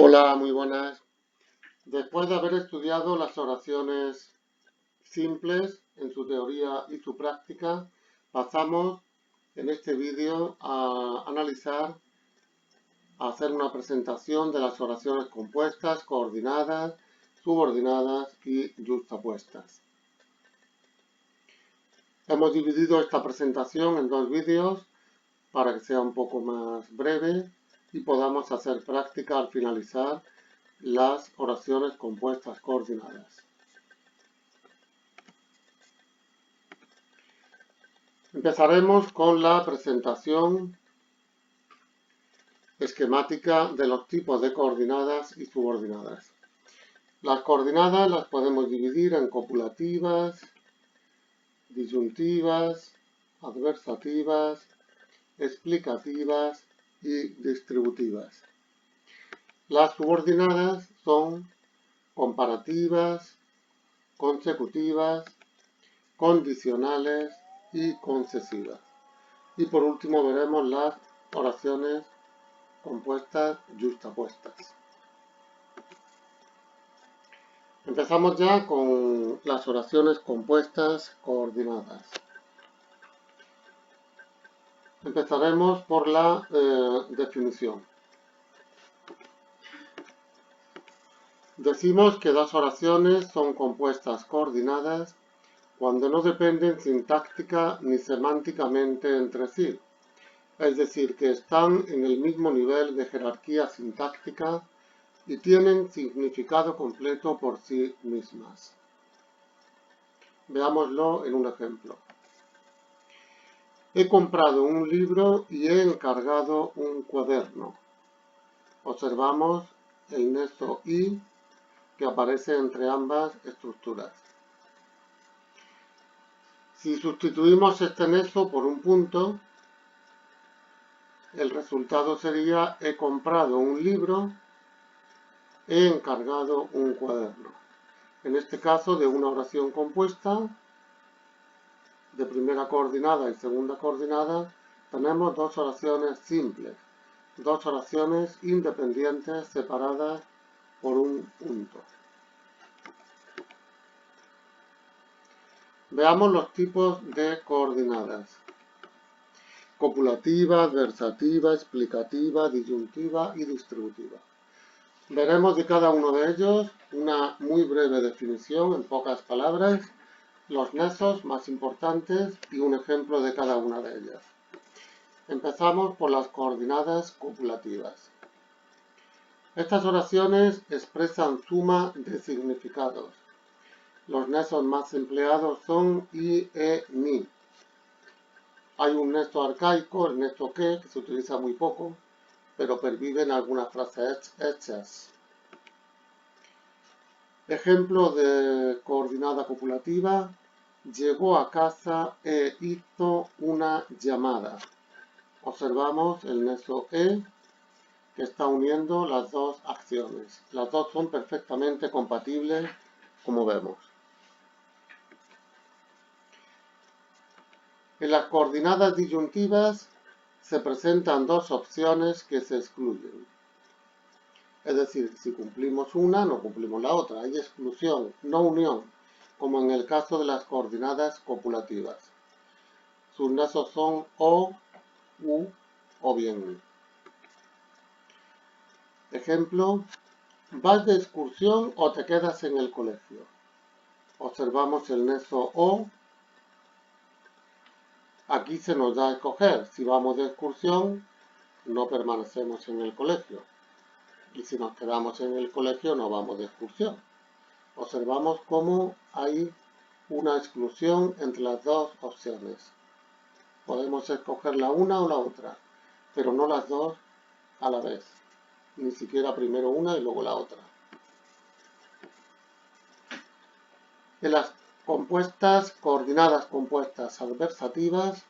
Hola, muy buenas. Después de haber estudiado las oraciones simples en su teoría y su práctica, pasamos en este vídeo a analizar, a hacer una presentación de las oraciones compuestas, coordinadas, subordinadas y yuxtapuestas. Hemos dividido esta presentación en dos vídeos para que sea un poco más breve y podamos hacer práctica al finalizar las oraciones compuestas coordinadas. Empezaremos con la presentación esquemática de los tipos de coordinadas y subordinadas. Las coordinadas las podemos dividir en copulativas, disyuntivas, adversativas, explicativas y distributivas. Las subordinadas son comparativas, consecutivas, condicionales y concesivas. Y por último veremos las oraciones compuestas yuxtapuestas. Empezamos ya con las oraciones compuestas coordinadas. Empezaremos por la definición. Decimos que dos oraciones son compuestas coordinadas cuando no dependen sintáctica ni semánticamente entre sí, es decir, que están en el mismo nivel de jerarquía sintáctica y tienen significado completo por sí mismas. Veámoslo en un ejemplo. He comprado un libro y he encargado un cuaderno. Observamos el nexo y que aparece entre ambas estructuras. Si sustituimos este nexo por un punto, el resultado sería he comprado un libro, he encargado un cuaderno. En este caso, de una oración compuesta, de primera coordinada y segunda coordinada, tenemos dos oraciones simples, dos oraciones independientes separadas por un punto. Veamos los tipos de coordinadas. Copulativa, adversativa, explicativa, disyuntiva y distributiva. Veremos de cada uno de ellos una muy breve definición en pocas palabras, los nexos más importantes y un ejemplo de cada una de ellas. Empezamos por las coordinadas copulativas. Estas oraciones expresan suma de significados. Los nexos más empleados son y, ni. Hay un nexo arcaico, el nexo que se utiliza muy poco, pero pervive en algunas frases hechas. Ejemplo de coordinada copulativa: llegó a casa e hizo una llamada. Observamos el nexo que está uniendo las dos acciones. Las dos son perfectamente compatibles, como vemos. En las coordinadas disyuntivas se presentan dos opciones que se excluyen. Es decir, si cumplimos una, no cumplimos la otra. Hay exclusión, no unión, como en el caso de las coordinadas copulativas. Sus nexos son o, u o bien. Ejemplo: ¿vas de excursión o te quedas en el colegio? Observamos el nexo o. Aquí se nos da a escoger. Si vamos de excursión, no permanecemos en el colegio. Y si nos quedamos en el colegio, no vamos de excursión. Observamos cómo hay una exclusión entre las dos opciones. Podemos escoger la una o la otra, pero no las dos a la vez. Ni siquiera primero una y luego la otra. En las coordinadas compuestas adversativas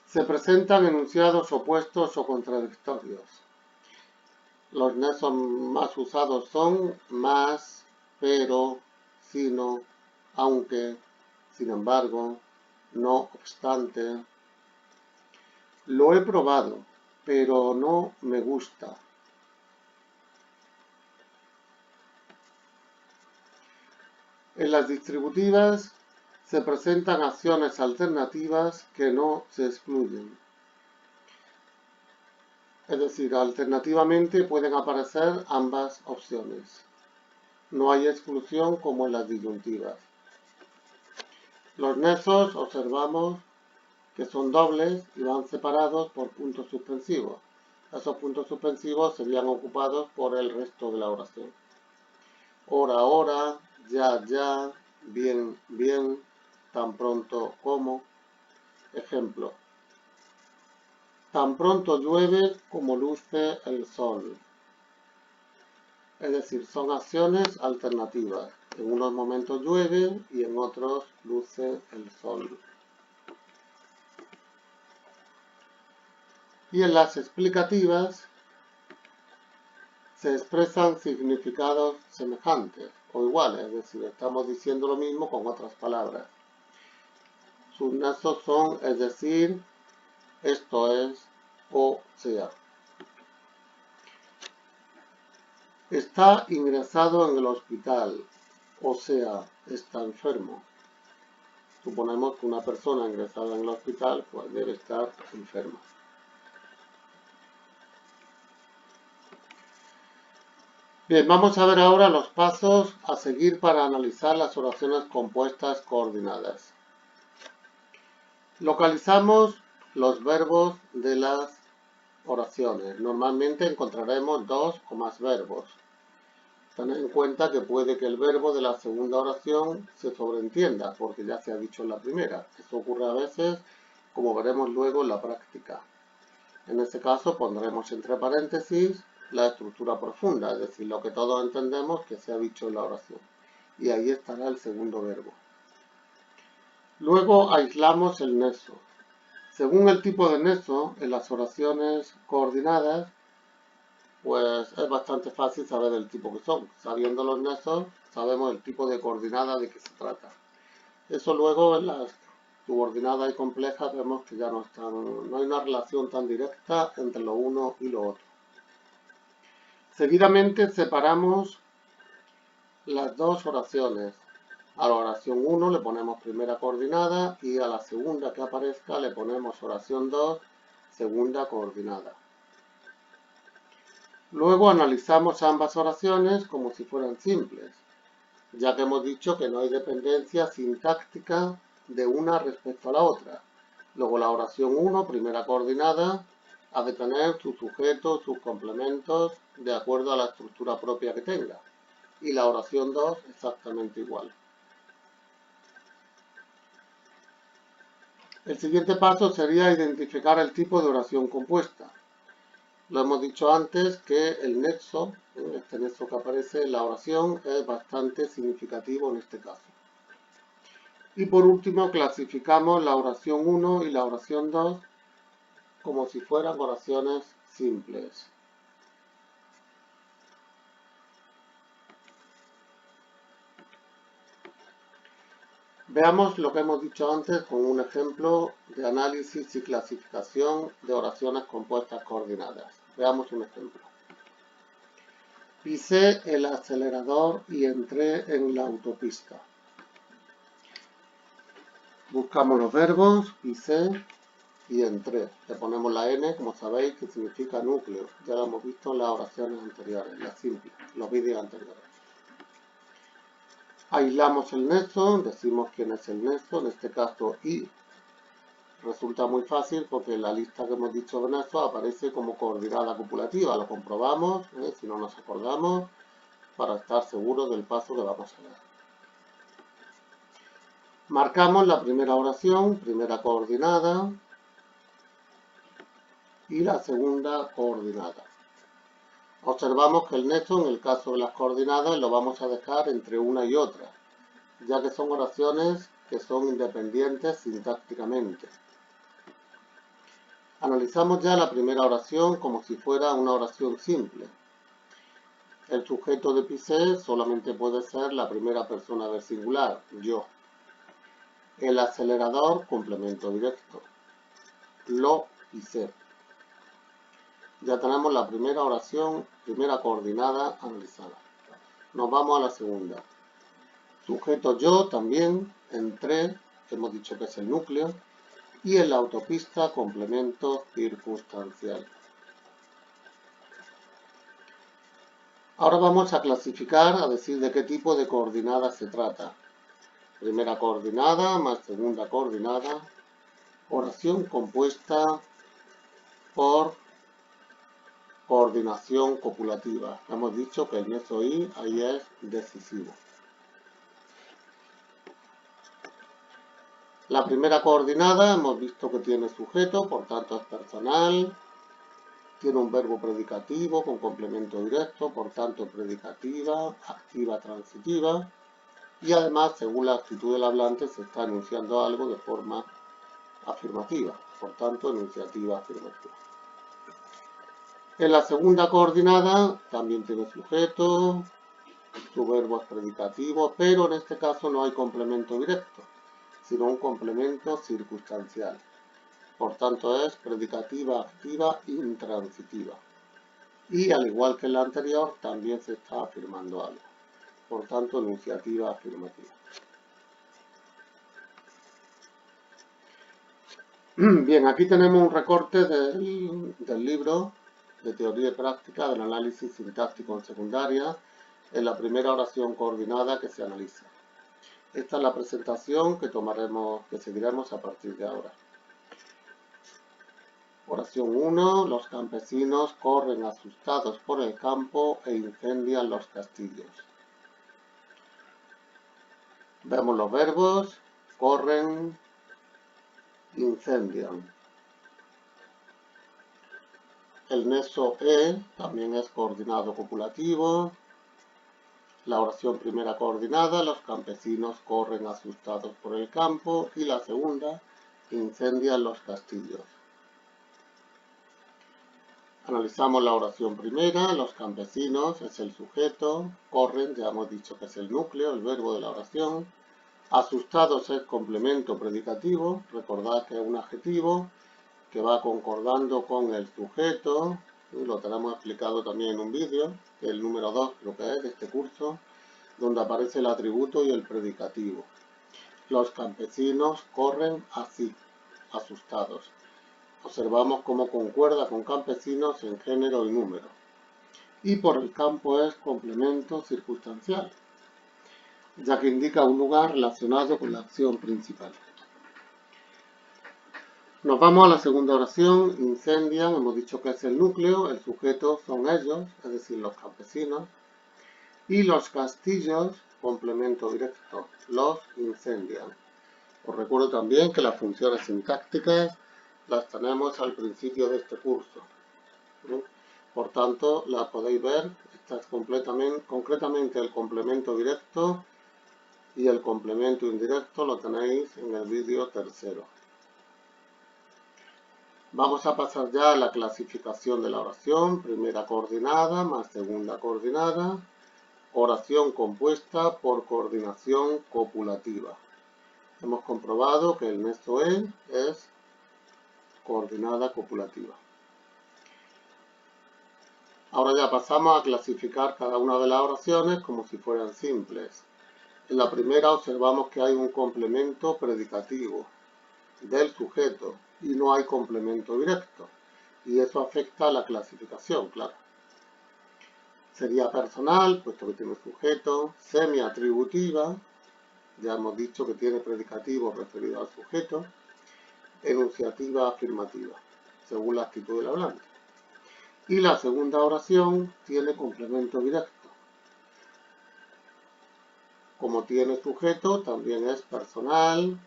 se presentan enunciados opuestos o contradictorios. Los nexos más usados son más, pero, sino, aunque, sin embargo, no obstante. Lo he probado, pero no me gusta. En las distributivas se presentan acciones alternativas que no se excluyen. Es decir, alternativamente pueden aparecer ambas opciones. No hay exclusión como en las disyuntivas. Los nexos observamos que son dobles y van separados por puntos suspensivos. Esos puntos suspensivos serían ocupados por el resto de la oración. Hora, hora, ya, ya, bien, bien, tan pronto como. Ejemplo. Tan pronto llueve como luce el sol. Es decir, son acciones alternativas. En unos momentos llueve y en otros luce el sol. Y en las explicativas se expresan significados semejantes o iguales, es decir, estamos diciendo lo mismo con otras palabras. Sus nexos son, es decir, esto es, o sea. Está ingresado en el hospital, o sea, está enfermo. Suponemos que una persona ingresada en el hospital pues debe estar enferma. Bien, vamos a ver ahora los pasos a seguir para analizar las oraciones compuestas coordinadas. Localizamos los verbos de las oraciones. Normalmente encontraremos dos o más verbos. Tened en cuenta que puede que el verbo de la segunda oración se sobreentienda, porque ya se ha dicho en la primera. Eso ocurre a veces, como veremos luego en la práctica. En este caso pondremos entre paréntesis la estructura profunda, es decir, lo que todos entendemos que se ha dicho en la oración. Y ahí estará el segundo verbo. Luego aislamos el nexo. Según el tipo de nexo, en las oraciones coordinadas, pues es bastante fácil saber el tipo que son. Sabiendo los nexos, sabemos el tipo de coordenada de que se trata. Eso luego en las subordinadas y complejas vemos que ya no hay una relación tan directa entre lo uno y lo otro. Seguidamente separamos las dos oraciones. A la oración 1 le ponemos primera coordinada y a la segunda que aparezca le ponemos oración 2, segunda coordinada. Luego analizamos ambas oraciones como si fueran simples, ya que hemos dicho que no hay dependencia sintáctica de una respecto a la otra. Luego la oración 1, primera coordinada, ha de tener sus sujetos, sus complementos, de acuerdo a la estructura propia que tenga. Y la oración 2 exactamente igual. El siguiente paso sería identificar el tipo de oración compuesta. Lo hemos dicho antes que el nexo, este nexo que aparece en la oración, es bastante significativo en este caso. Y por último clasificamos la oración 1 y la oración 2 como si fueran oraciones simples. Veamos lo que hemos dicho antes con un ejemplo de análisis y clasificación de oraciones compuestas coordinadas. Veamos un ejemplo. Pisé el acelerador y entré en la autopista. Buscamos los verbos, pisé y entré. Le ponemos la N, como sabéis, que significa núcleo. Ya lo hemos visto en las oraciones anteriores, las simples, los vídeos anteriores. Aislamos el nexo, decimos quién es el nexo, en este caso I. Resulta muy fácil porque en la lista que hemos dicho de nexo aparece como coordinada copulativa. Lo comprobamos, si no nos acordamos, para estar seguros del paso que vamos a dar. Marcamos la primera oración, primera coordinada, y la segunda coordinada. Observamos que el nexo, en el caso de las coordinadas, lo vamos a dejar entre una y otra, ya que son oraciones que son independientes sintácticamente. Analizamos ya la primera oración como si fuera una oración simple. El sujeto de pisé solamente puede ser la primera persona del singular, yo. El acelerador, complemento directo. Lo pisé. Ya tenemos la primera oración, primera coordinada analizada. Nos vamos a la segunda. Sujeto yo también, entré, hemos dicho que es el núcleo, y en la autopista complemento circunstancial. Ahora vamos a clasificar, a decir de qué tipo de coordenada se trata. Primera coordenada más segunda coordenada. Oración compuesta por coordinación copulativa. Hemos dicho que el nexo I ahí es decisivo. La primera coordenada hemos visto que tiene sujeto, por tanto es personal. Tiene un verbo predicativo con complemento directo, por tanto predicativa, activa, transitiva. Y además, según la actitud del hablante, se está enunciando algo de forma afirmativa, por tanto, enunciativa afirmativa. En la segunda coordenada también tiene sujeto, su verbo es predicativo, pero en este caso no hay complemento directo, sino un complemento circunstancial. Por tanto, es predicativa activa intransitiva. Y al igual que en la anterior, también se está afirmando algo. Por tanto, enunciativa afirmativa. Bien, aquí tenemos un recorte del libro de Teoría y Práctica del Análisis Sintáctico en Secundaria, en la primera oración coordinada que se analiza. Esta es la presentación que seguiremos a partir de ahora. Oración 1. Los campesinos corren asustados por el campo e incendian los castillos. Vemos los verbos: corren, incendian. El nexo E también es coordinado copulativo. La oración primera coordinada: los campesinos corren asustados por el campo. Y la segunda: incendian los castillos. Analizamos la oración primera: los campesinos es el sujeto, corren, ya hemos dicho que es el núcleo, el verbo de la oración. Asustados es complemento predicativo, recordad que es un adjetivo que va concordando con el sujeto, y lo tenemos explicado también en un vídeo, que es el número 2 creo que es de este curso, donde aparece el atributo y el predicativo. Los campesinos corren así, asustados. Observamos cómo concuerda con campesinos en género y número. Y por el campo es complemento circunstancial, ya que indica un lugar relacionado con la acción principal. Nos vamos a la segunda oración: incendian, hemos dicho que es el núcleo, el sujeto son ellos, es decir, los campesinos. Y los castillos, complemento directo, los incendian. Os recuerdo también que las funciones sintácticas las tenemos al principio de este curso. Por tanto, las podéis ver, esta es concretamente el complemento directo y el complemento indirecto lo tenéis en el vídeo tercero. Vamos a pasar ya a la clasificación de la oración: primera coordenada más segunda coordenada. Oración compuesta por coordinación copulativa. Hemos comprobado que el nexo E es coordinada copulativa. Ahora ya pasamos a clasificar cada una de las oraciones como si fueran simples. En la primera observamos que hay un complemento predicativo del sujeto y no hay complemento directo. Y eso afecta a la clasificación, claro. Sería personal, puesto que tiene sujeto. Semiatributiva, ya hemos dicho que tiene predicativo referido al sujeto. Enunciativa afirmativa, según la actitud del hablante. Y la segunda oración tiene complemento directo. Como tiene sujeto, también es personal,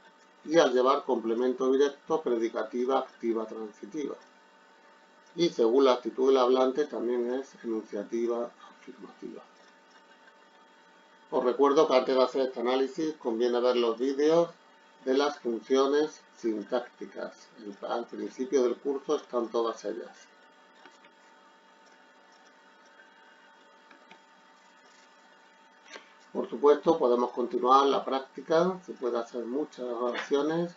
y al llevar complemento directo, predicativa activa transitiva. Y según la actitud del hablante, también es enunciativa afirmativa. Os recuerdo que antes de hacer este análisis conviene ver los vídeos de las funciones sintácticas. Al principio del curso están todas ellas. Por supuesto, podemos continuar la práctica, se puede hacer muchas oraciones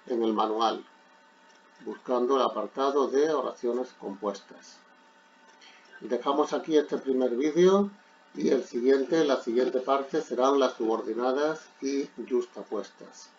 en el manual, buscando el apartado de oraciones compuestas. Dejamos aquí este primer vídeo Y la siguiente parte serán las subordinadas y justapuestas.